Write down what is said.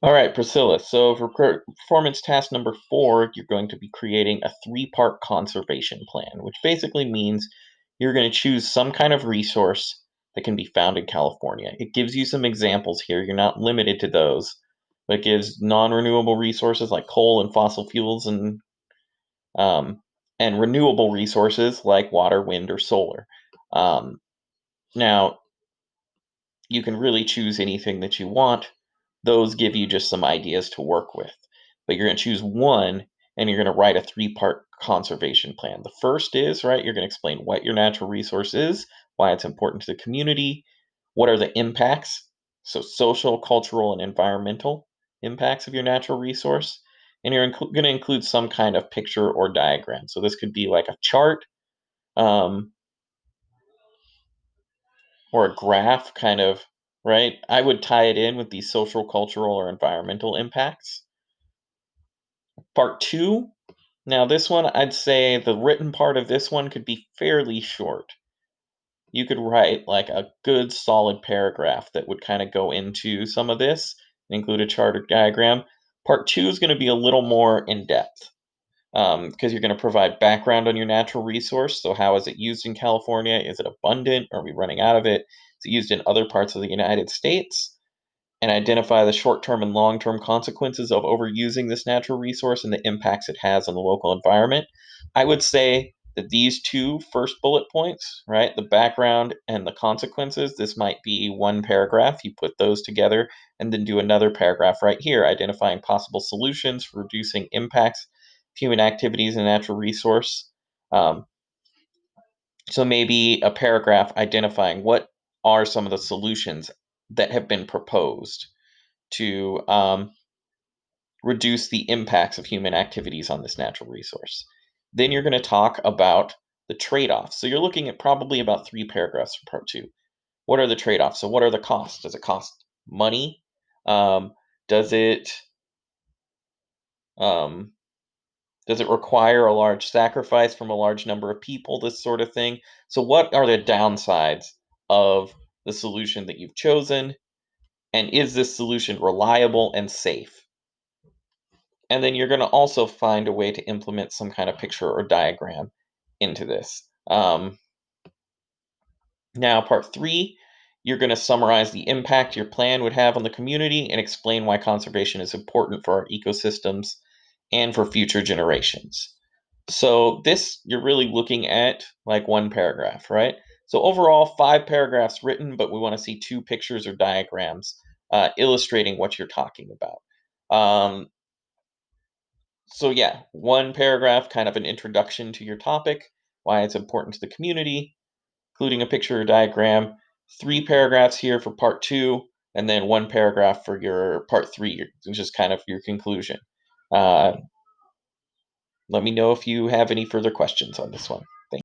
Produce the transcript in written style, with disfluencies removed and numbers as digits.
All right, Priscilla. So for performance task number 4, you're going to be creating a three-part conservation plan, which basically means you're going to choose some kind of resource that can be found in California. It gives you some examples here. You're not limited to those, but it gives non-renewable resources like coal and fossil fuels um, and renewable resources like water, wind, or solar. Um, Now, you can really choose anything that you want. Those give you just some ideas to work with. But you're going to choose one and you're going to write a three-part conservation plan. The first is, right, you're going to explain what your natural resource is, why it's important to the community, what are the impacts, so social, cultural, and environmental impacts of your natural resource. And you're going to include some kind of picture or diagram. So this could be like a chart, um, or a graph kind of, right? I would tie it in with these social, cultural, or environmental impacts. Part two, now this one, I'd say the written part of this one could be fairly short. You could write like a good solid paragraph that would kind of go into some of this, include a chart or diagram. Part two is going to be a little more in depth because you're going to provide background on your natural resource. So, how is it used in California? Is it abundant? Are we running out of it? Is it used in other parts of the United States? And identify the short term and long term consequences of overusing this natural resource and the impacts it has on the local environment. I would say that these two first bullet points, right, the background and the consequences, this might be one paragraph. You put those together and then do another paragraph right here, identifying possible solutions for reducing impacts of human activities and natural resource. Um, so maybe a paragraph identifying what are some of the solutions that have been proposed to reduce the impacts of human activities on this natural resource. Then you're going to talk about the trade offs. So you're looking at probably about 3 paragraphs for part two. What are the trade offs? So, what are the costs? Does it cost money? Um, does it um, does it require a large sacrifice from a large number of people? This sort of thing. So, what are the downsides of the solution that you've chosen? And is this solution reliable and safe? And then you're going to also find a way to implement some kind of picture or diagram into this. Now, part three, you're going to summarize the impact your plan would have on the community and explain why conservation is important for our ecosystems and for future generations. So, this you're really looking at like one paragraph, right? So, overall, 5 paragraphs written, but we want to see 2 pictures or diagrams illustrating what you're talking about. Um, so yeah, one paragraph, kind of an introduction to your topic, why it's important to the community, including a picture or diagram. 3 paragraphs here for part two, and then one paragraph for your part three, which is kind of your conclusion. Uh, Let me know if you have any further questions on this one.